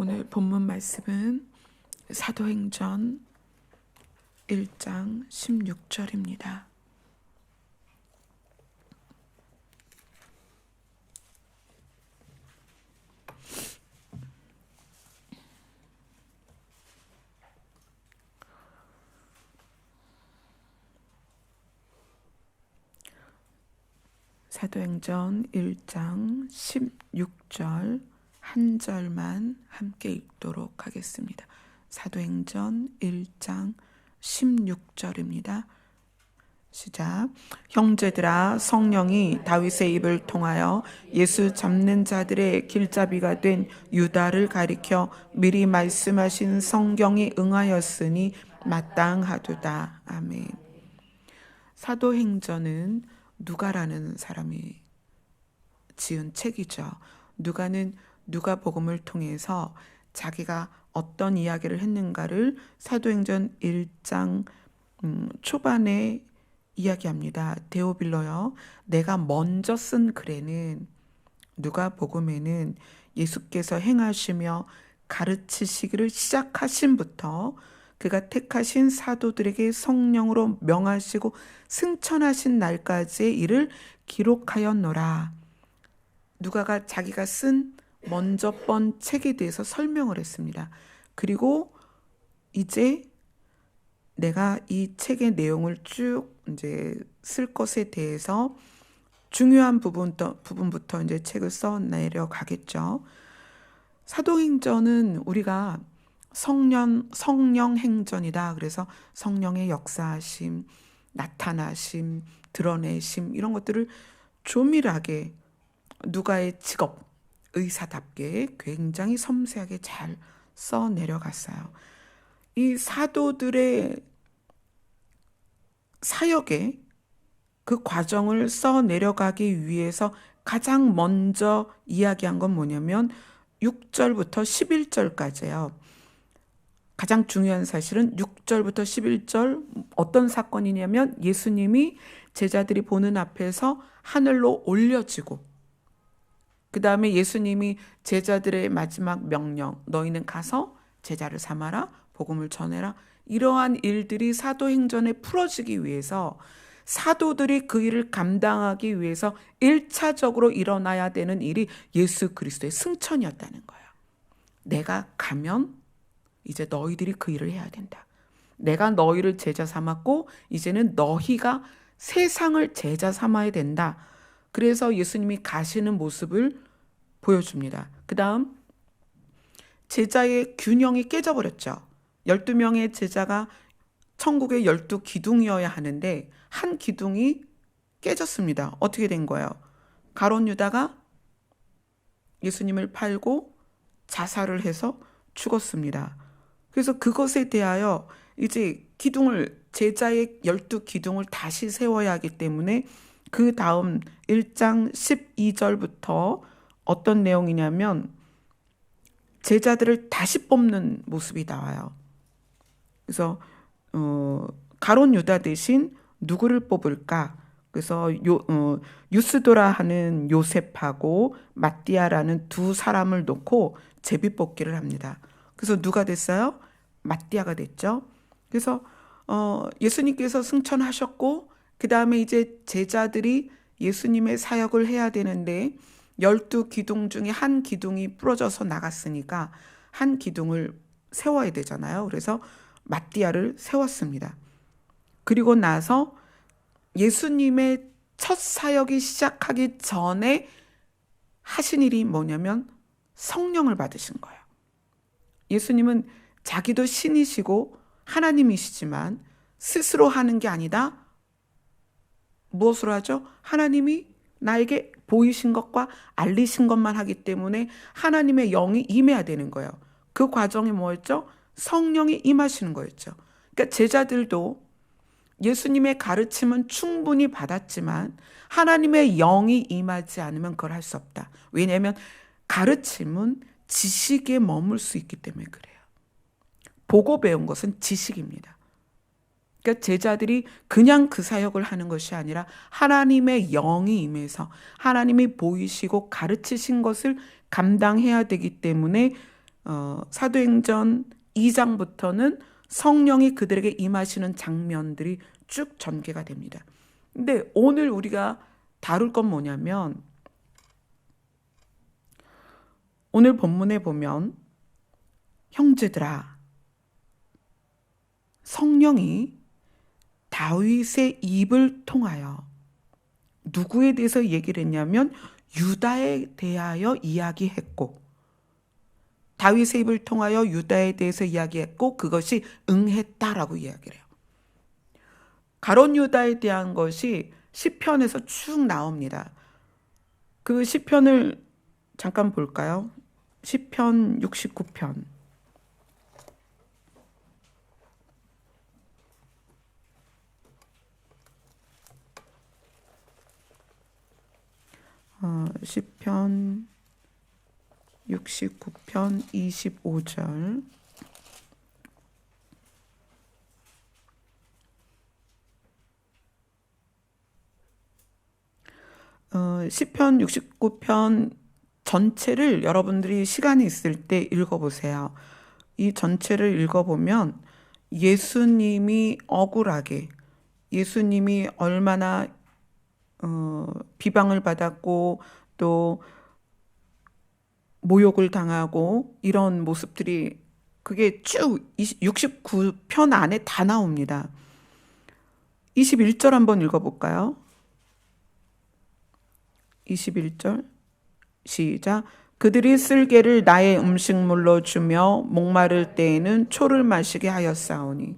오늘 본문 말씀은 사도행전 1장 16절입니다. 사도행전 1장 16절 한 절만 함께 읽도록 하겠습니다. 사도행전 1장 16절입니다. 시작. 형제들아, 성령이 다윗의 입을 통하여 예수 잡는 자들의 길잡이가 된 유다를 가리켜 미리 말씀하신 성경이 응하였으니 마땅하도다. 아멘. 사도행전은 누가라는 사람이 지은 책이죠. 누가는 누가복음을 통해서 자기가 어떤 이야기를 했는가를 사도행전 1장 초반에 이야기합니다. 데오빌로여, 내가 먼저 쓴 글에는, 누가복음에는 예수께서 행하시며 가르치시기를 시작하신부터 그가 택하신 사도들에게 성령으로 명하시고 승천하신 날까지의 일을 기록하였노라. 누가가 자기가 쓴 먼저 번 책에 대해서 설명을 했습니다. 그리고 이제 내가 이 책의 내용을 쭉 이제 쓸 것에 대해서 중요한 부분부터 이제 책을 써 내려가겠죠. 사도행전은 우리가 성령 행전이다. 그래서 성령의 역사하심, 나타나심, 드러내심 이런 것들을 조밀하게 누가의 직업, 의사답게 굉장히 섬세하게 잘 써 내려갔어요. 이 사도들의 사역의 그 과정을 써 내려가기 위해서 가장 먼저 이야기한 건 뭐냐면 6절부터 11절까지예요. 가장 중요한 사실은 6절부터 11절 어떤 사건이냐면 예수님이 제자들이 보는 앞에서 하늘로 올려지고 그 다음에 예수님이 제자들의 마지막 명령, 너희는 가서 제자를 삼아라, 복음을 전해라. 이러한 일들이 사도행전에 풀어지기 위해서 사도들이 그 일을 감당하기 위해서 1차적으로 일어나야 되는 일이 예수 그리스도의 승천이었다는 거예요. 내가 가면 이제 너희들이 그 일을 해야 된다. 내가 너희를 제자 삼았고 이제는 너희가 세상을 제자 삼아야 된다. 그래서 예수님이 가시는 모습을 보여줍니다. 그 다음 제자의 균형이 깨져버렸죠. 12명의 제자가 천국의 12기둥이어야 하는데 한 기둥이 깨졌습니다. 어떻게 된 거예요? 가룟 유다가 예수님을 팔고 자살을 해서 죽었습니다. 그래서 그것에 대하여 이제 제자의 12기둥을 다시 세워야 하기 때문에 그 다음 1장 12절부터 어떤 내용이냐면 제자들을 다시 뽑는 모습이 나와요. 그래서 가룟 유다 대신 누구를 뽑을까? 그래서 유스도라 하는 요셉하고 마띠아라는 두 사람을 놓고 제비뽑기를 합니다. 그래서 누가 됐어요? 마띠아가 됐죠. 그래서 예수님께서 승천하셨고 그 다음에 이제 제자들이 예수님의 사역을 해야 되는데 12기둥 중에 한 기둥이 부러져서 나갔으니까 한 기둥을 세워야 되잖아요. 그래서 마띠아를 세웠습니다. 그리고 나서 예수님의 첫 사역이 시작하기 전에 하신 일이 뭐냐면 성령을 받으신 거예요. 예수님은 자기도 신이시고 하나님이시지만 스스로 하는 게 아니다. 무엇으로 하죠? 하나님이 나에게 보이신 것과 알리신 것만 하기 때문에 하나님의 영이 임해야 되는 거예요. 그 과정이 뭐였죠? 성령이 임하시는 거였죠. 그러니까 제자들도 예수님의 가르침은 충분히 받았지만 하나님의 영이 임하지 않으면 그걸 할 수 없다. 왜냐하면 가르침은 지식에 머물 수 있기 때문에 그래요. 보고 배운 것은 지식입니다. 그러니까 제자들이 그냥 그 사역을 하는 것이 아니라 하나님의 영이 임해서 하나님이 보이시고 가르치신 것을 감당해야 되기 때문에 사도행전 2장부터는 성령이 그들에게 임하시는 장면들이 쭉 전개가 됩니다. 근데 오늘 우리가 다룰 건 뭐냐면, 오늘 본문에 보면 형제들아, 성령이 다윗의 입을 통하여 누구에 대해서 얘기를 했냐면 유다에 대하여 이야기했고, 다윗의 입을 통하여 유다에 대해서 이야기했고 그것이 응했다라고 이야기를 해요. 가롯 유다에 대한 것이 시편에서 쭉 나옵니다. 그 시편을 잠깐 볼까요? 시편 69편. 시편 69편 25절. 시편 69편 전체를 여러분들이 시간이 있을 때 읽어보세요. 이 전체를 읽어보면 예수님이 억울하게, 예수님이 얼마나 비방을 받았고 또 모욕을 당하고 이런 모습들이, 그게 쭉 69편 안에 다 나옵니다. 21절 한번 읽어볼까요? 21절 시작. 그들이 쓸개를 나의 음식물로 주며 목마를 때에는 초를 마시게 하였사오니.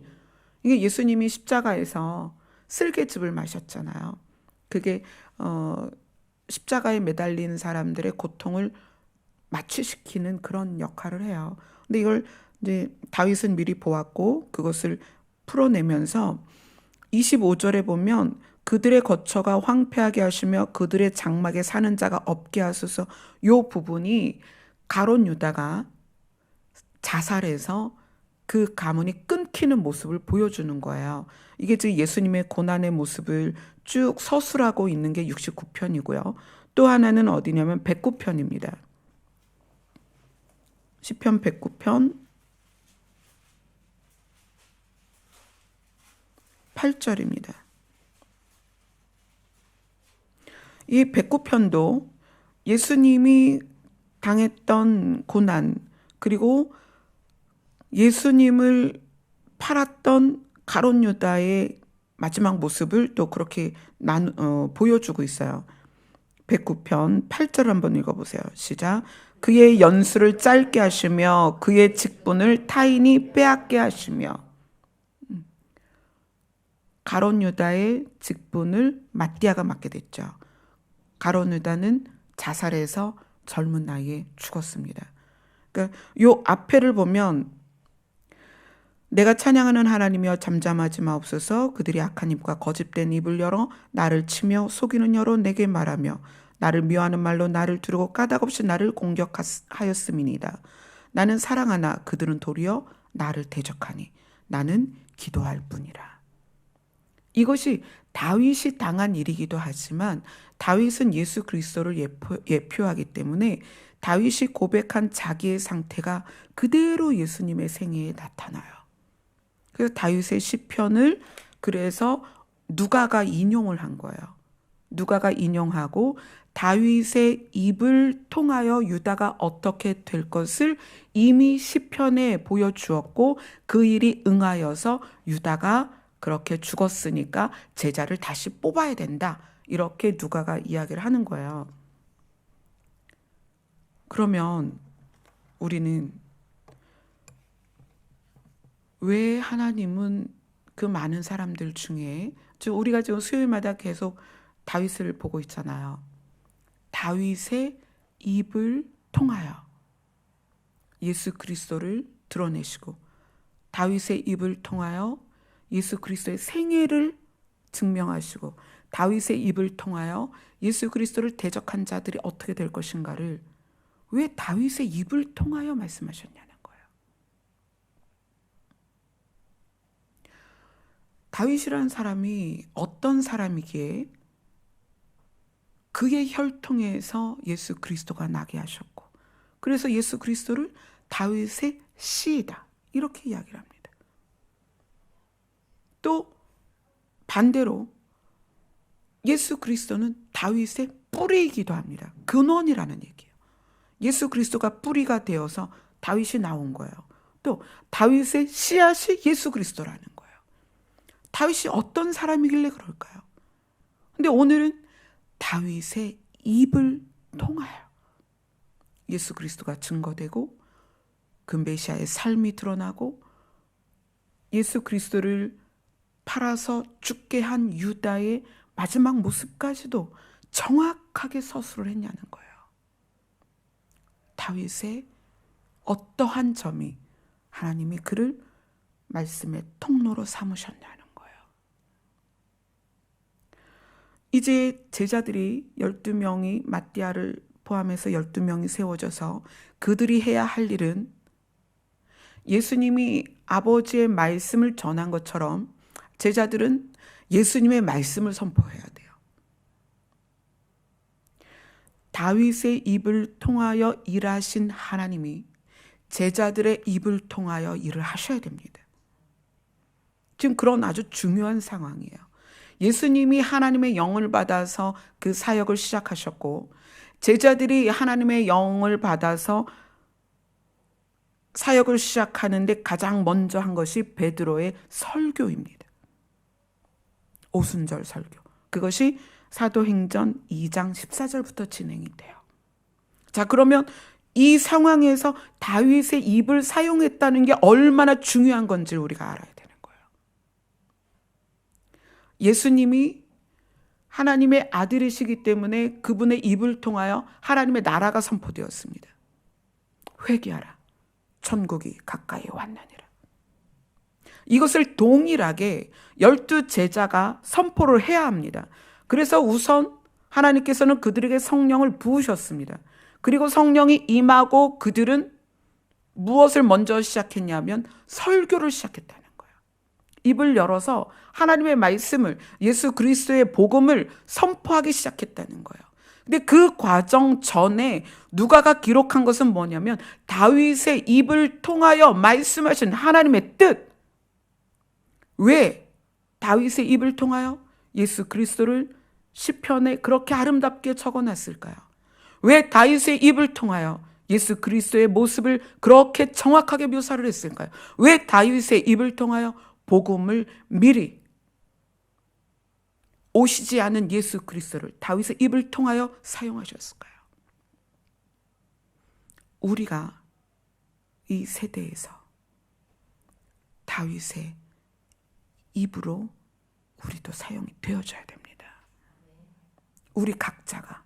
이게 예수님이 십자가에서 쓸개즙을 마셨잖아요. 그게 십자가에 매달린 사람들의 고통을 마취시키는 그런 역할을 해요. 근데 이걸 이제 다윗은 미리 보았고 그것을 풀어내면서 25절에 보면 그들의 거처가 황폐하게 하시며 그들의 장막에 사는 자가 없게 하소서. 요 부분이 가롯 유다가 자살해서 그 가문이 끊기는 모습을 보여주는 거예요. 이게 지금 예수님의 고난의 모습을 쭉 서술하고 있는 게 69편이고요. 또 하나는 어디냐면 109편입니다. 시편 109편 8절입니다. 이 109편도 예수님이 당했던 고난, 그리고 예수님을 팔았던 가롯 유다의 마지막 모습을 또 그렇게 보여주고 있어요. 109편 8절 한번 읽어보세요. 시작. 그의 연수를 짧게 하시며 그의 직분을 타인이 빼앗게 하시며. 가롯 유다의 직분을 mattia가 맡게 됐죠. 가롯 유다는 자살해서 젊은 나이에 죽었습니다. 그러니까 요 앞에를 보면 내가 찬양하는 하나님이여 잠잠하지 마옵소서. 그들이 악한 입과 거짓된 입을 열어 나를 치며 속이는 여로 내게 말하며 나를 미워하는 말로 나를 두르고 까닭없이 나를 공격하였음이니이다. 나는 사랑하나 그들은 도리어 나를 대적하니 나는 기도할 뿐이라. 이것이 다윗이 당한 일이기도 하지만 다윗은 예수 그리스도를 예표하기 때문에 다윗이 고백한 자기의 상태가 그대로 예수님의 생애에 나타나요. 그래서 다윗의 시편을 그래서 누가가 인용을 한 거예요. 누가가 인용하고 다윗의 입을 통하여 유다가 어떻게 될 것을 이미 시편에 보여주었고 그 일이 응하여서 유다가 그렇게 죽었으니까 제자를 다시 뽑아야 된다. 이렇게 누가가 이야기를 하는 거예요. 그러면 우리는 왜 하나님은 그 많은 사람들 중에, 우리가 지금 수요일마다 계속 다윗을 보고 있잖아요. 다윗의 입을 통하여 예수 그리스도를 드러내시고 다윗의 입을 통하여 예수 그리스도의 생애를 증명하시고 다윗의 입을 통하여 예수 그리스도를 대적한 자들이 어떻게 될 것인가를 왜 다윗의 입을 통하여 말씀하셨냐는 거예요. 다윗이라는 사람이 어떤 사람이기에 그의 혈통에서 예수 그리스도가 나게 하셨고, 그래서 예수 그리스도를 다윗의 씨이다. 이렇게 이야기를 합니다. 또 반대로 예수 그리스도는 다윗의 뿌리이기도 합니다. 근원이라는 얘기예요. 예수 그리스도가 뿌리가 되어서 다윗이 나온 거예요. 또 다윗의 씨앗이 예수 그리스도라는 거예요. 다윗이 어떤 사람이길래 그럴까요? 근데 오늘은 다윗의 입을 통하여 예수 그리스도가 증거되고 그 메시아의 삶이 드러나고 예수 그리스도를 팔아서 죽게 한 유다의 마지막 모습까지도 정확하게 서술을 했냐는 거예요. 다윗의 어떠한 점이 하나님이 그를 말씀의 통로로 삼으셨냐는 거예요. 이제 제자들이 12명이 마띠아를 포함해서 12명이 세워져서 그들이 해야 할 일은 예수님이 아버지의 말씀을 전한 것처럼 제자들은 예수님의 말씀을 선포해야 돼요. 다윗의 입을 통하여 일하신 하나님이 제자들의 입을 통하여 일을 하셔야 됩니다. 지금 그런 아주 중요한 상황이에요. 예수님이 하나님의 영을 받아서 그 사역을 시작하셨고 제자들이 하나님의 영을 받아서 사역을 시작하는데 가장 먼저 한 것이 베드로의 설교입니다. 오순절 설교. 그것이 사도행전 2장 14절부터 진행이 돼요. 자, 그러면 이 상황에서 다윗의 입을 사용했다는 게 얼마나 중요한 건지 우리가 알아야 되는 거예요. 예수님이 하나님의 아들이시기 때문에 그분의 입을 통하여 하나님의 나라가 선포되었습니다. 회개하라. 천국이 가까이 왔느니라. 이것을 동일하게 12제자가 선포를 해야 합니다. 그래서 우선 하나님께서는 그들에게 성령을 부으셨습니다. 그리고 성령이 임하고 그들은 무엇을 먼저 시작했냐면 설교를 시작했다는 거예요. 입을 열어서 하나님의 말씀을, 예수 그리스도의 복음을 선포하기 시작했다는 거예요. 근데 그 과정 전에 누가가 기록한 것은 뭐냐면 다윗의 입을 통하여 말씀하신 하나님의 뜻. 왜 다윗의 입을 통하여 예수 그리스도를 시편에 그렇게 아름답게 적어놨을까요? 왜 다윗의 입을 통하여 예수 그리스도의 모습을 그렇게 정확하게 묘사를 했을까요? 왜 다윗의 입을 통하여 복음을 미리 오시지 않은 예수 그리스도를 다윗의 입을 통하여 사용하셨을까요? 우리가 이 세대에서 다윗의 입으로 우리도 사용이 되어져야 됩니다. 우리 각자가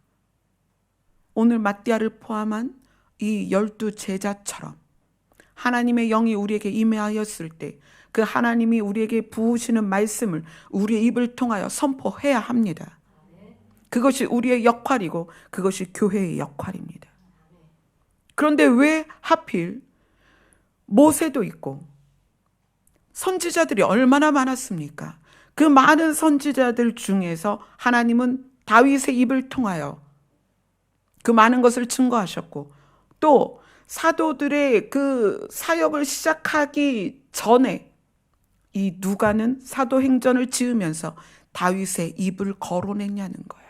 오늘 마띠아를 포함한 이 12제자처럼 하나님의 영이 우리에게 임하였을 때 그 하나님이 우리에게 부으시는 말씀을 우리의 입을 통하여 선포해야 합니다. 그것이 우리의 역할이고 그것이 교회의 역할입니다. 그런데 왜 하필 모세도 있고 선지자들이 얼마나 많았습니까? 그 많은 선지자들 중에서 하나님은 다윗의 입을 통하여 그 많은 것을 증거하셨고 또 사도들의 그 사역을 시작하기 전에 이 누가는 사도행전을 지으면서 다윗의 입을 거론했냐는 거예요.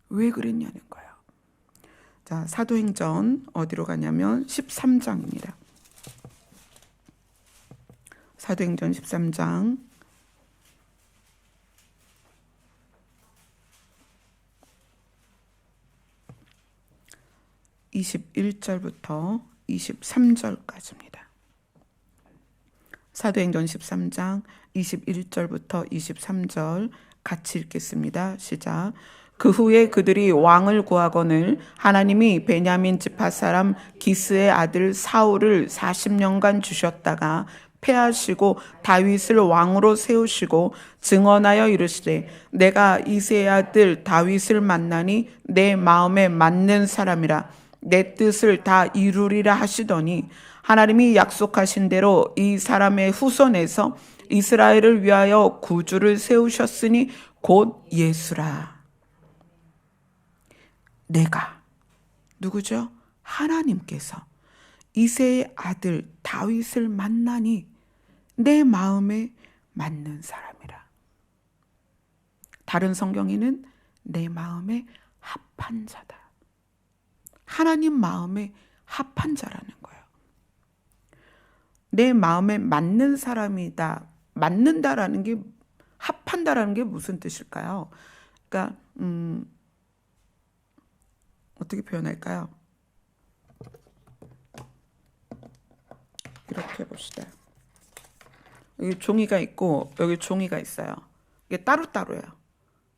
왜 그랬냐는 거예요. 자, 사도행전 어디로 가냐면 13장입니다. 사도행전 13장 21절부터 23절까지입니다. 사도행전 13장 21절부터 23절 같이 읽겠습니다. 시작. 그 후에 그들이 왕을 구하거늘 하나님이 베냐민 지파 사람 기스의 아들 사울을 40년간 주셨다가 패하시고 다윗을 왕으로 세우시고 증언하여 이르시되 내가 이새의 아들 다윗을 만나니 내 마음에 맞는 사람이라 내 뜻을 다 이루리라 하시더니 하나님이 약속하신 대로 이 사람의 후손에서 이스라엘을 위하여 구주를 세우셨으니 곧 예수라. 내가 누구죠? 하나님께서 이새의 아들 다윗을 만나니 내 마음에 맞는 사람이라. 다른 성경에는 내 마음에 합한 자다. 하나님 마음에 합한 자라는 거예요. 내 마음에 맞는 사람이다. 맞는다라는 게, 합한다라는 게 무슨 뜻일까요? 그러니까 어떻게 표현할까요? 이렇게 해봅시다. 여기 종이가 있고 여기 종이가 있어요. 이게 따로따로예요.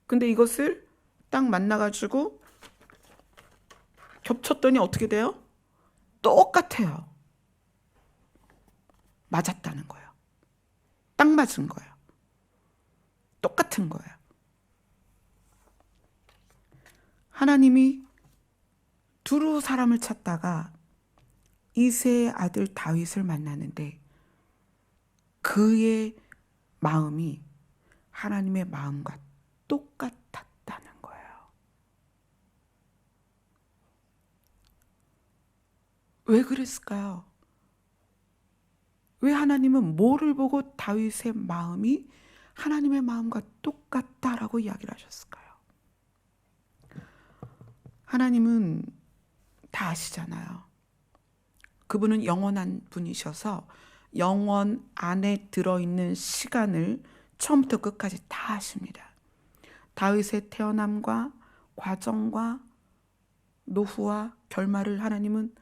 근데 이것을 딱 만나가지고 겹쳤더니 어떻게 돼요? 똑같아요. 맞았다는 거예요. 딱 맞은 거예요. 똑같은 거예요. 하나님이 두루 사람을 찾다가 이새의 아들 다윗을 만나는데 그의 마음이 하나님의 마음과 똑같았다는 거예요. 왜 그랬을까요? 왜 하나님은 뭐를 보고 다윗의 마음이 하나님의 마음과 똑같다라고 이야기를 하셨을까요? 하나님은 다 아시잖아요. 그분은 영원한 분이셔서 영원 안에 들어있는 시간을 처음부터 끝까지 다 아십니다. 다윗의 태어남과 과정과 노후와 결말을 하나님은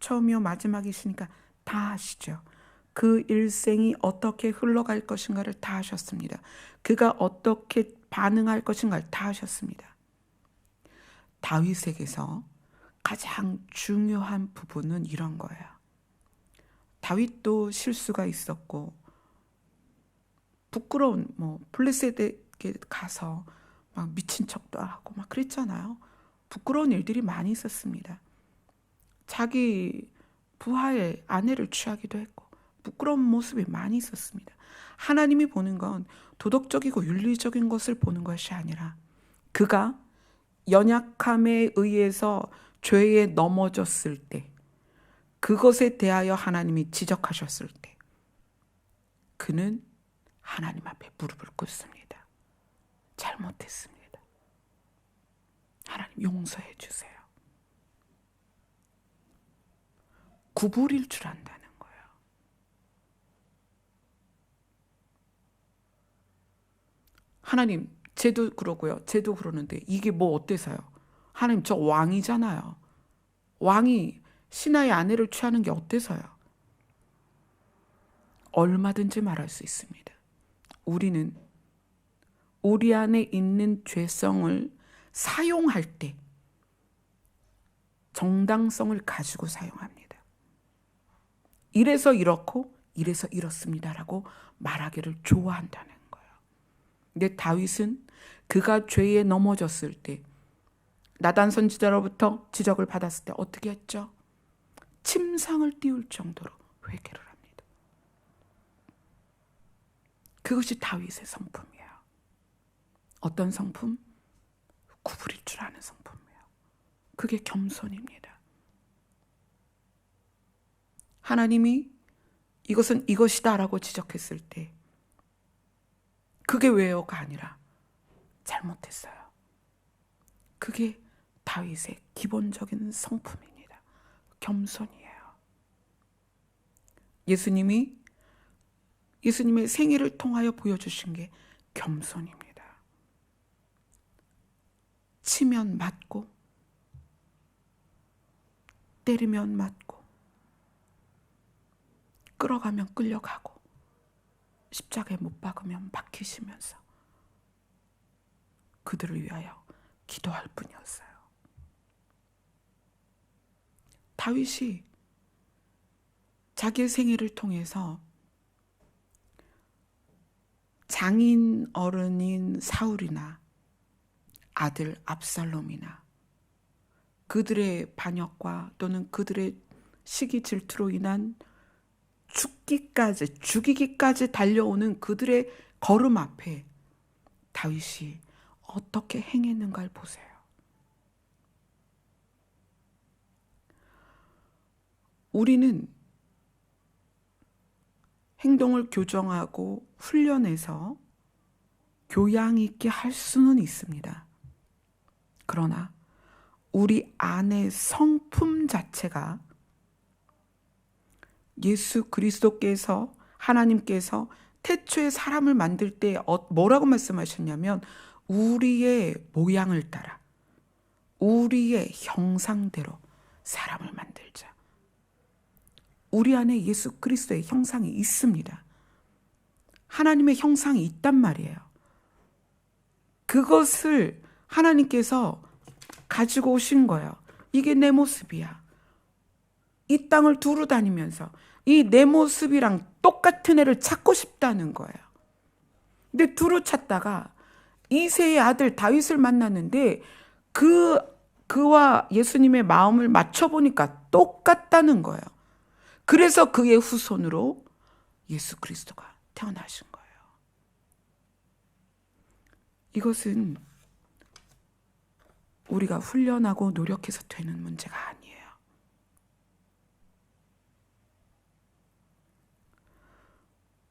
처음이요 마지막이시니까 다 아시죠. 그 일생이 어떻게 흘러갈 것인가를 다 아셨습니다. 그가 어떻게 반응할 것인가를 다 아셨습니다. 다윗에게서 가장 중요한 부분은 이런 거예요. 다윗도 실수가 있었고 부끄러운 블레셋에게 가서 막 미친 척도 하고 막 그랬잖아요. 부끄러운 일들이 많이 있었습니다. 자기 부하의 아내를 취하기도 했고 부끄러운 모습이 많이 있었습니다. 하나님이 보는 건 도덕적이고 윤리적인 것을 보는 것이 아니라 그가 연약함에 의해서 죄에 넘어졌을 때 그것에 대하여 하나님이 지적하셨을 때 그는 하나님 앞에 무릎을 꿇습니다. 잘못했습니다. 하나님 용서해 주세요. 구부릴 줄 안다는 거예요. 하나님, 쟤도 그러고요. 쟤도 그러는데 이게 뭐 어때서요? 하나님, 저 왕이잖아요. 왕이 신하의 아내를 취하는 게 어때서요? 얼마든지 말할 수 있습니다. 우리는 우리 안에 있는 죄성을 사용할 때 정당성을 가지고 사용합니다. 이래서 이렇고 이래서 이렇습니다라고 말하기를 좋아한다는 거예요. 근데 다윗은 그가 죄에 넘어졌을 때 나단 선지자로부터 지적을 받았을 때 어떻게 했죠? 침상을 띄울 정도로 회개를 합니다. 그것이 다윗의 성품이에요. 어떤 성품? 구부릴 줄 아는 성품이에요. 그게 겸손입니다. 하나님이 이것은 이것이다 라고 지적했을 때 그게 왜요가 아니라 잘못했어요. 그게 다윗의 기본적인 성품입니다. 겸손이에요. 예수님의 생애를 통하여 보여주신 게 겸손입니다. 치면 맞고 때리면 맞고 끌어가면 끌려가고 십자가에 못 박으면 박히시면서 그들을 위하여 기도할 뿐이었어요. 다윗이 자기의 생애를 통해서 장인 어른인 사울이나 아들 압살롬이나 그들의 반역과 또는 그들의 시기 질투로 인한 죽이기까지 달려오는 그들의 걸음 앞에 다윗이 어떻게 행했는가를 보세요. 우리는 행동을 교정하고 훈련해서 교양 있게 할 수는 있습니다. 그러나 우리 안의 성품 자체가 예수 그리스도께서 하나님께서 태초에 사람을 만들 때 뭐라고 말씀하셨냐면 우리의 모양을 따라 우리의 형상대로 사람을 만들자. 우리 안에 예수 그리스도의 형상이 있습니다. 하나님의 형상이 있단 말이에요. 그것을 하나님께서 가지고 오신 거예요. 이게 내 모습이야. 이 땅을 두루 다니면서 이 내 모습이랑 똑같은 애를 찾고 싶다는 거예요. 근데 두루 찾다가 이새의 아들 다윗을 만났는데 그와 예수님의 마음을 맞춰보니까 똑같다는 거예요. 그래서 그의 후손으로 예수 그리스도가 태어나신 거예요. 이것은 우리가 훈련하고 노력해서 되는 문제가 아니에요.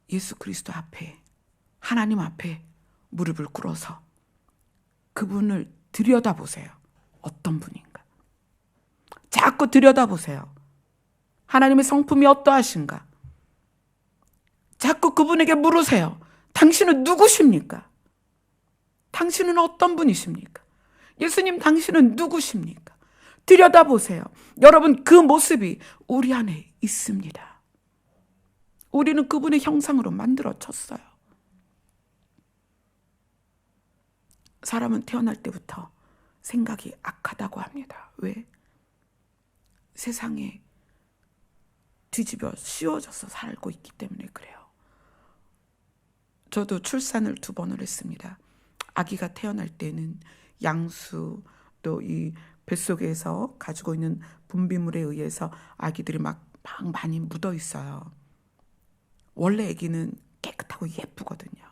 예수 그리스도 앞에, 하나님 앞에 무릎을 꿇어서 그분을 들여다보세요. 어떤 분인가? 자꾸 들여다보세요. 하나님의 성품이 어떠하신가? 자꾸 그분에게 물으세요. 당신은 누구십니까? 당신은 어떤 분이십니까? 예수님, 당신은 누구십니까? 들여다보세요. 여러분, 그 모습이 우리 안에 있습니다. 우리는 그분의 형상으로 만들어졌어요. 사람은 태어날 때부터 생각이 악하다고 합니다. 왜? 세상에 뒤집어 씌워져서 살고 있기 때문에 그래요. 저도 출산을 2번을 했습니다. 아기가 태어날 때는 양수 또 이 뱃속에서 가지고 있는 분비물에 의해서 아기들이 막 많이 묻어 있어요. 원래 아기는 깨끗하고 예쁘거든요.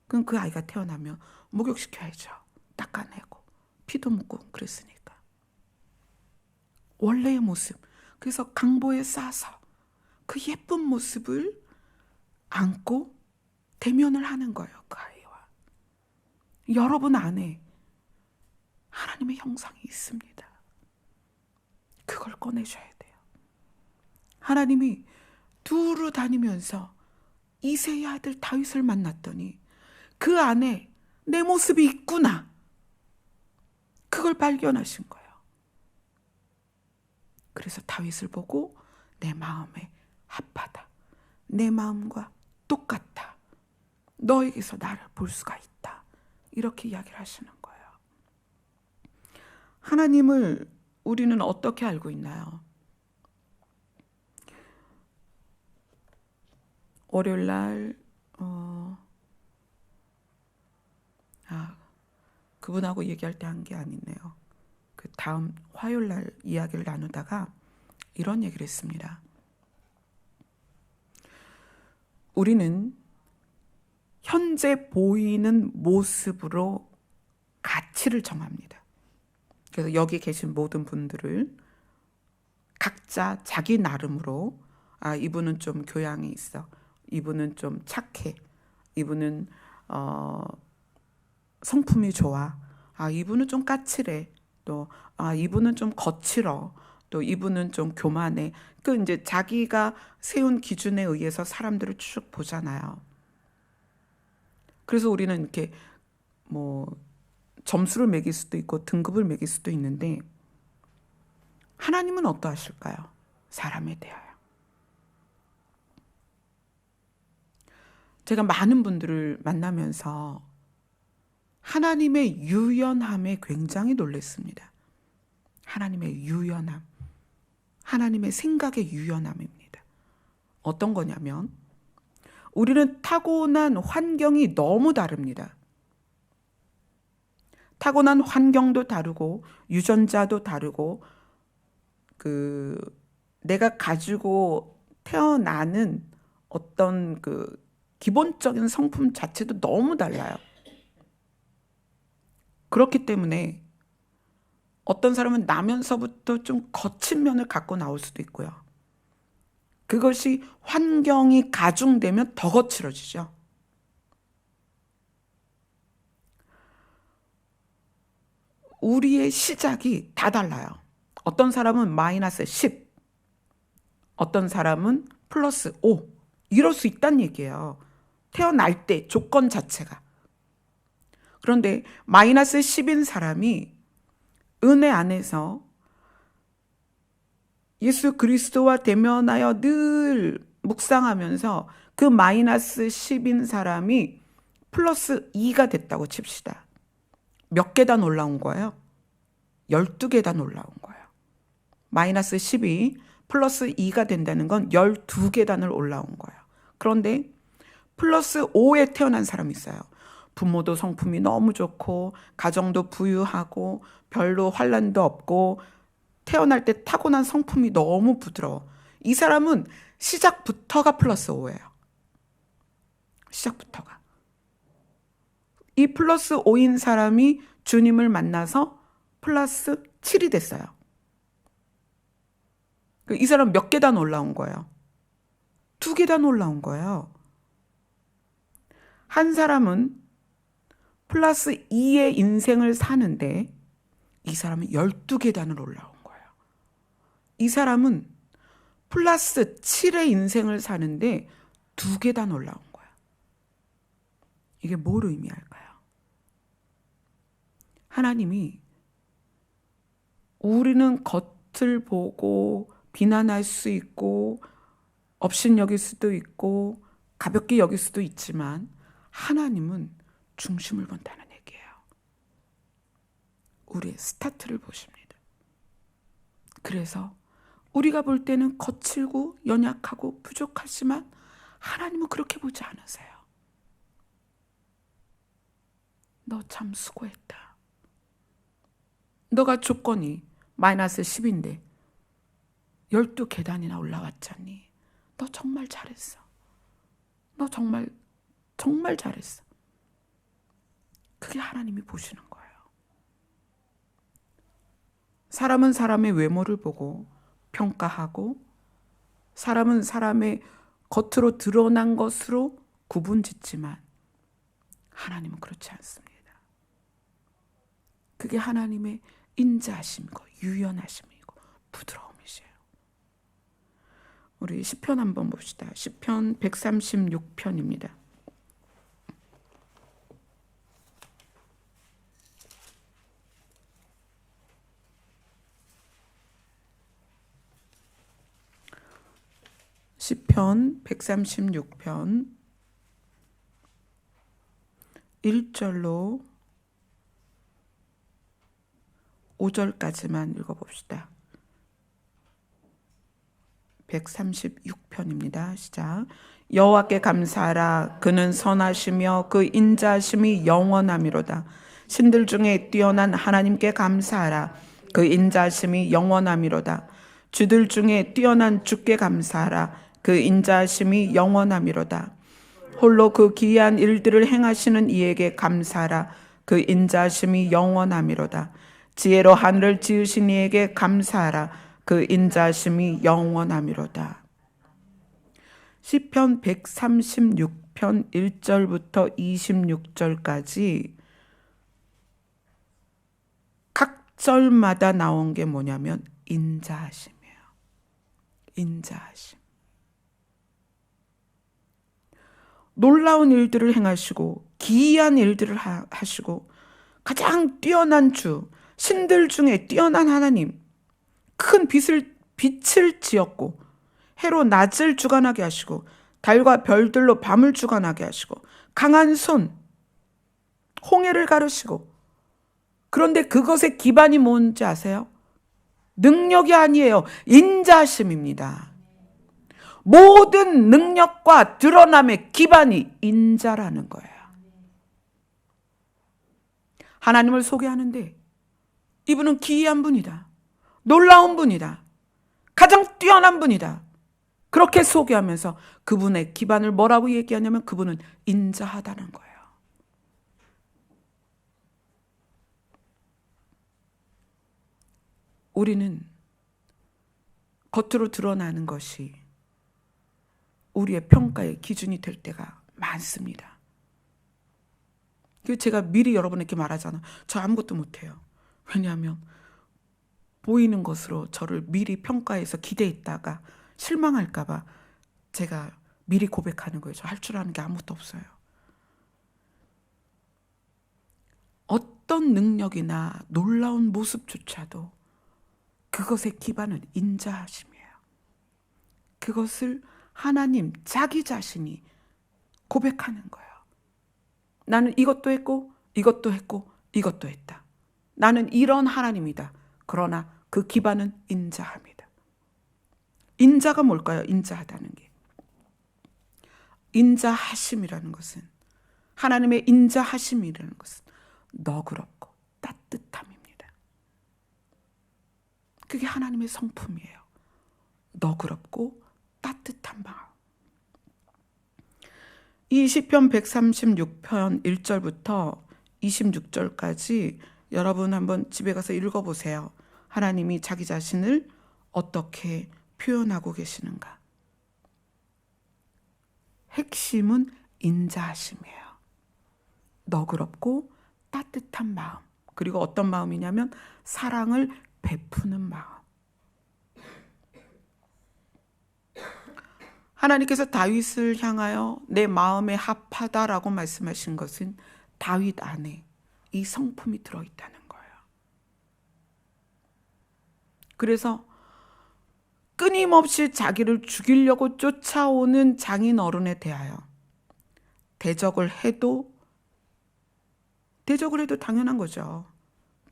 그럼 그 아이가 태어나면 목욕시켜야죠. 닦아내고 피도 묻고 그랬으니까. 원래의 모습. 그래서 강보에 싸서 그 예쁜 모습을 안고 대면을 하는 거예요. 그 아이와. 여러분 안에 하나님의 형상이 있습니다. 그걸 꺼내셔야 돼요. 하나님이 두루 다니면서 이새의 아들 다윗을 만났더니 그 안에 내 모습이 있구나. 그걸 발견하신 거예요. 그래서 다윗을 보고 내 마음에 합하다. 내 마음과 똑같다. 너에게서 나를 볼 수가 있다. 이렇게 이야기를 하시는 거예요. 하나님을 우리는 어떻게 알고 있나요? 월요일 날 그분하고 얘기할 때 한 게 아니네요. 그 다음 화요일 날 이야기를 나누다가 이런 얘기를 했습니다. 우리는 현재 보이는 모습으로 가치를 정합니다. 그래서 여기 계신 모든 분들을 각자 자기 나름으로 이분은 좀 교양이 있어. 이분은 좀 착해. 이분은 성품이 좋아. 이분은 좀 까칠해. 또 이분은 좀 거칠어. 또 이분은 좀 교만해. 그 이제 자기가 세운 기준에 의해서 사람들을 쭉 보잖아요. 그래서 우리는 이렇게 뭐 점수를 매길 수도 있고 등급을 매길 수도 있는데 하나님은 어떠하실까요? 사람에 대하여. 제가 많은 분들을 만나면서 하나님의 유연함에 굉장히 놀랐습니다. 하나님의 유연함. 하나님의 생각의 유연함입니다. 어떤 거냐면 우리는 타고난 환경이 너무 다릅니다. 타고난 환경도 다르고 유전자도 다르고 내가 가지고 태어나는 어떤 기본적인 성품 자체도 너무 달라요. 그렇기 때문에 어떤 사람은 나면서부터 좀 거친 면을 갖고 나올 수도 있고요. 그것이 환경이 가중되면 더 거칠어지죠. 우리의 시작이 다 달라요. 어떤 사람은 마이너스 10, 어떤 사람은 플러스 5, 이럴 수 있다는 얘기예요. 태어날 때 조건 자체가. 그런데 마이너스 10인 사람이 은혜 안에서 예수 그리스도와 대면하여 늘 묵상하면서 그 마이너스 10인 사람이 플러스 2가 됐다고 칩시다. 몇 계단 올라온 거예요? 12계단 올라온 거예요. 마이너스 10이 플러스 2가 된다는 건 12계단을 올라온 거예요. 그런데 플러스 5에 태어난 사람이 있어요. 부모도 성품이 너무 좋고 가정도 부유하고 별로 환난도 없고 태어날 때 타고난 성품이 너무 부드러워. 이 사람은 시작부터가 플러스 5예요. 시작부터가. 이 플러스 5인 사람이 주님을 만나서 플러스 7이 됐어요. 이 사람 몇 계단 올라온 거예요? 2계단 올라온 거예요. 한 사람은 플러스 2의 인생을 사는데 이 사람은 12계단을 올라온 거예요. 이 사람은 플러스 7의 인생을 사는데 2계단 올라온 거예요. 이게 뭘 의미할까요? 하나님이 우리는 겉을 보고 비난할 수 있고 업신여길 수도 있고 가볍게 여길 수도 있지만 하나님은 중심을 본다는 얘기예요. 우리의 스타트를 보십니다. 그래서 우리가 볼 때는 거칠고 연약하고 부족하지만 하나님은 그렇게 보지 않으세요. 너 참 수고했다. 너가 조건이 마이너스 10인데 12계단이나 올라왔잖니. 너 정말 잘했어. 너 정말 잘했어. 그게 하나님이 보시는 거예요. 사람은 사람의 외모를 보고 평가하고 사람은 사람의 겉으로 드러난 것으로 구분짓지만 하나님은 그렇지 않습니다. 그게 하나님의 인자하심이고 유연하심이고 부드러움이세요. 우리 시편 한번 봅시다. 시편 136편입니다. 시편 136편 1절로 5절까지만 읽어봅시다. 136편입니다. 시작. 여호와께 감사하라. 그는 선하시며 그 인자하심이 영원하미로다. 신들 중에 뛰어난 하나님께 감사하라. 그 인자하심이 영원하미로다. 주들 중에 뛰어난 주께 감사하라. 그 인자하심이 영원하미로다. 홀로 그 기이한 일들을 행하시는 이에게 감사하라. 그 인자하심이 영원하미로다. 지혜로 하늘을 지으신 이에게 감사하라. 그 인자하심이 영원하미로다. 시편 136편 1절부터 26절까지 각 절마다 나온 게 뭐냐면 인자하심이에요. 인자하심. 놀라운 일들을 행하시고 기이한 일들을 하시고 가장 뛰어난 주, 신들 중에 뛰어난 하나님, 큰 빛을 지었고 해로 낮을 주관하게 하시고 달과 별들로 밤을 주관하게 하시고 강한 손, 홍해를 가르시고 그런데 그것의 기반이 뭔지 아세요? 능력이 아니에요. 인자하심입니다. 모든 능력과 드러남의 기반이 인자라는 거예요. 하나님을 소개하는데 이분은 기이한 분이다. 놀라운 분이다. 가장 뛰어난 분이다. 그렇게 소개하면서 그분의 기반을 뭐라고 얘기하냐면 그분은 인자하다는 거예요. 우리는 겉으로 드러나는 것이 우리의 평가의 기준이 될 때가 많습니다. 제가 미리 여러분에게 말하잖아. 저 아무것도 못해요. 왜냐하면 보이는 것으로 저를 미리 평가해서 기대했다가 실망할까 봐 제가 미리 고백하는 거예요. 저 할 줄 아는 게 아무것도 없어요. 어떤 능력이나 놀라운 모습조차도 그것의 기반은 인자하심이에요. 그것을 하나님 자기 자신이 고백하는 거예요. 나는 이것도 했고 이것도 했고 이것도 했다. 나는 이런 하나님이다. 그러나 그 기반은 인자함이다. 인자가 뭘까요? 인자하다는 게. 인자하심이라는 것은, 하나님의 인자하심이라는 것은 너그럽고 따뜻함입니다. 그게 하나님의 성품이에요. 너그럽고 따뜻한 마음. 이 시편 136편 1절부터 26절까지 여러분 한번 집에 가서 읽어보세요. 하나님이 자기 자신을 어떻게 표현하고 계시는가. 핵심은 인자하심이에요. 너그럽고 따뜻한 마음. 그리고 어떤 마음이냐면 사랑을 베푸는 마음. 하나님께서 다윗을 향하여 내 마음에 합하다라고 말씀하신 것은 다윗 안에 이 성품이 들어있다는 거예요. 그래서 끊임없이 자기를 죽이려고 쫓아오는 장인 어른에 대하여 대적을 해도 당연한 거죠.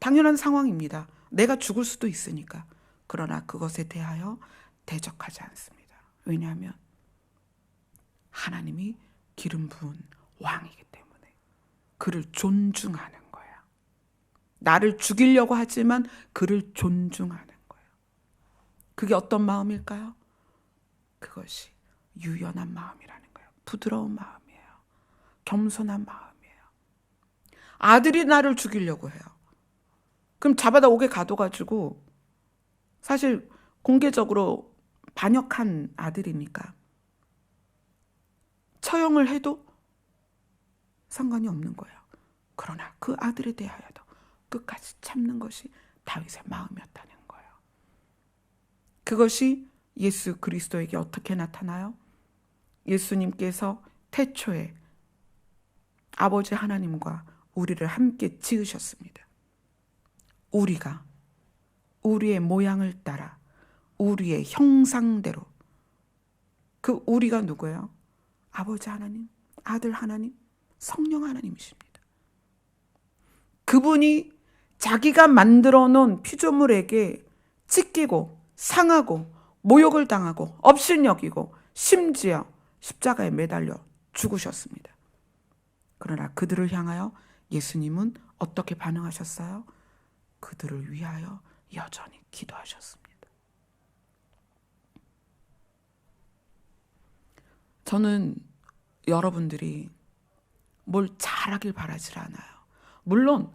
당연한 상황입니다. 내가 죽을 수도 있으니까. 그러나 그것에 대하여 대적하지 않습니다. 왜냐하면 하나님이 기름 부은 왕이기 때문에 그를 존중하는 거예요. 나를 죽이려고 하지만 그를 존중하는 거예요. 그게 어떤 마음일까요? 그것이 유연한 마음이라는 거예요. 부드러운 마음이에요. 겸손한 마음이에요. 아들이 나를 죽이려고 해요. 그럼 잡아다 옥에 가둬가지고, 사실 공개적으로 반역한 아들이니까 처형을 해도 상관이 없는 거예요. 그러나 그 아들에 대하여도 끝까지 참는 것이 다윗의 마음이었다는 거예요. 그것이 예수 그리스도에게 어떻게 나타나요? 예수님께서 태초에 아버지 하나님과 우리를 함께 지으셨습니다. 우리가 우리의 모양을 따라 우리의 형상대로, 그 우리가 누구예요? 아버지 하나님, 아들 하나님, 성령 하나님이십니다. 그분이 자기가 만들어 놓은 피조물에게 찢기고 상하고 모욕을 당하고 업신여기고 심지어 십자가에 매달려 죽으셨습니다. 그러나 그들을 향하여 예수님은 어떻게 반응하셨어요? 그들을 위하여 여전히 기도하셨습니다. 저는 여러분들이 뭘 잘하길 바라질 않아요. 물론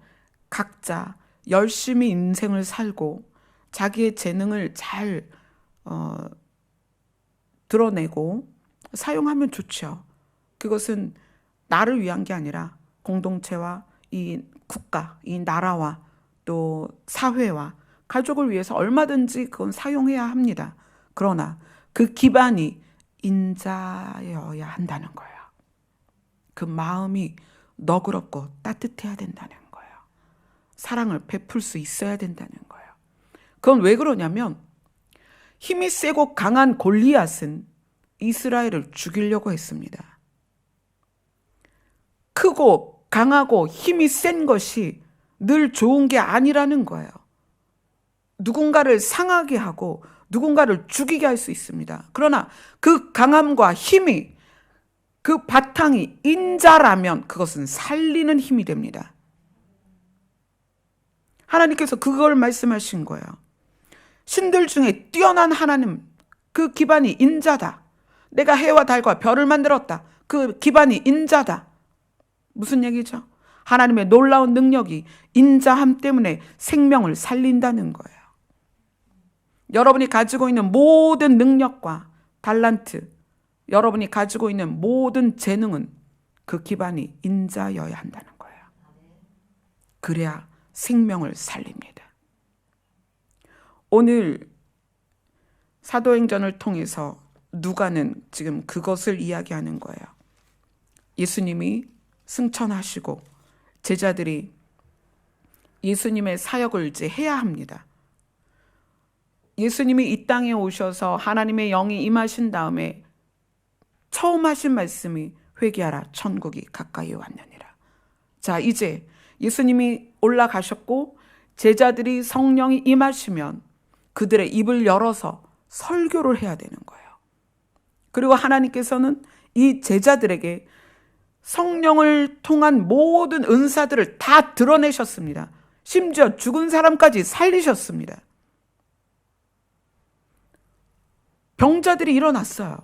각자 열심히 인생을 살고 자기의 재능을 잘 드러내고 사용하면 좋죠. 그것은 나를 위한 게 아니라 공동체와 이 국가, 이 나라와 또 사회와 가족을 위해서 얼마든지 그건 사용해야 합니다. 그러나 그 기반이 인자여야 한다는 거예요. 그 마음이 너그럽고 따뜻해야 된다는 거예요. 사랑을 베풀 수 있어야 된다는 거예요. 그건 왜 그러냐면 힘이 세고 강한 골리앗은 이스라엘을 죽이려고 했습니다. 크고 강하고 힘이 센 것이 늘 좋은 게 아니라는 거예요. 누군가를 상하게 하고 누군가를 죽이게 할 수 있습니다. 그러나 그 강함과 힘이, 그 바탕이 인자라면 그것은 살리는 힘이 됩니다. 하나님께서 그걸 말씀하신 거예요. 신들 중에 뛰어난 하나님, 그 기반이 인자다. 내가 해와 달과 별을 만들었다. 그 기반이 인자다. 무슨 얘기죠? 하나님의 놀라운 능력이 인자함 때문에 생명을 살린다는 거예요. 여러분이 가지고 있는 모든 능력과 달란트, 여러분이 가지고 있는 모든 재능은 그 기반이 인자여야 한다는 거예요. 그래야 생명을 살립니다. 오늘 사도행전을 통해서 누가는 지금 그것을 이야기하는 거예요. 예수님이 승천하시고 제자들이 예수님의 사역을 이제 해야 합니다. 예수님이 이 땅에 오셔서 하나님의 영이 임하신 다음에 처음 하신 말씀이 회개하라, 천국이 가까이 왔느니라. 자, 이제 예수님이 올라가셨고 제자들이 성령이 임하시면 그들의 입을 열어서 설교를 해야 되는 거예요. 그리고 하나님께서는 이 제자들에게 성령을 통한 모든 은사들을 다 드러내셨습니다. 심지어 죽은 사람까지 살리셨습니다. 병자들이 일어났어요.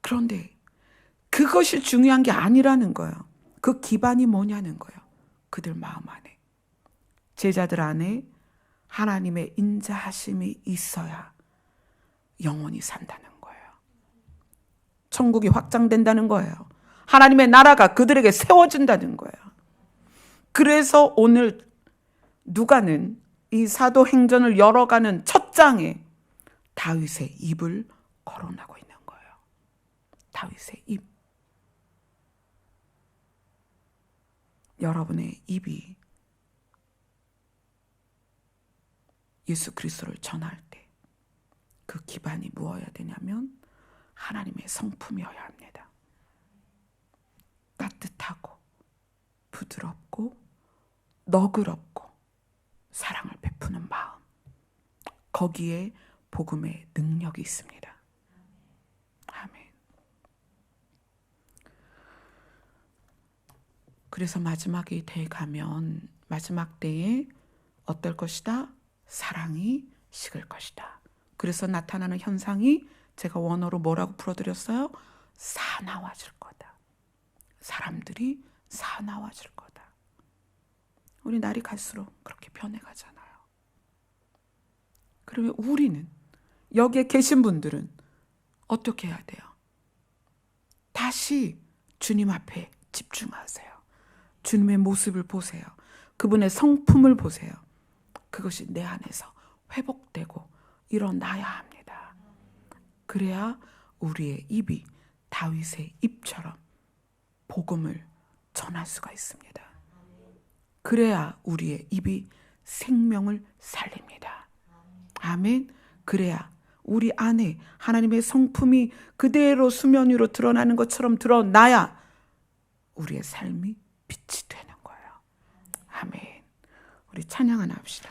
그런데 그것이 중요한 게 아니라는 거예요. 그 기반이 뭐냐는 거예요. 그들 마음 안에, 제자들 안에 하나님의 인자하심이 있어야 영원히 산다는 거예요. 천국이 확장된다는 거예요. 하나님의 나라가 그들에게 세워진다는 거예요. 그래서 오늘 누가는 이 사도행전을 열어가는 첫 장에 다윗의 입을 거론하고 있는 거예요. 다윗의 입. 여러분의 입이 예수 그리스도를 전할 때 그 기반이 무엇이어야 되냐면 하나님의 성품이어야 합니다. 따뜻하고 부드럽고 너그럽고 사랑을 베푸는 마음. 거기에 복음의 능력이 있습니다. 아멘. 그래서 마지막이 돼 가면 마지막 때에 어떨 것이다? 사랑이 식을 것이다. 그래서 나타나는 현상이 제가 원어로 뭐라고 풀어드렸어요? 사나워질 거다. 사람들이 사나워질 거다. 우리 날이 갈수록 그렇게 변해가잖아요. 그러면 우리는, 여기에 계신 분들은 어떻게 해야 돼요? 다시 주님 앞에 집중하세요. 주님의 모습을 보세요. 그분의 성품을 보세요. 그것이 내 안에서 회복되고 일어나야 합니다. 그래야 우리의 입이 다윗의 입처럼 복음을 전할 수가 있습니다. 그래야 우리의 입이 생명을 살립니다. 아멘. 그래야 우리 안에 하나님의 성품이 그대로 수면 위로 드러나는 것처럼 드러나야 우리의 삶이 빛이 되는 거예요. 아멘. 우리 찬양 하나 합시다.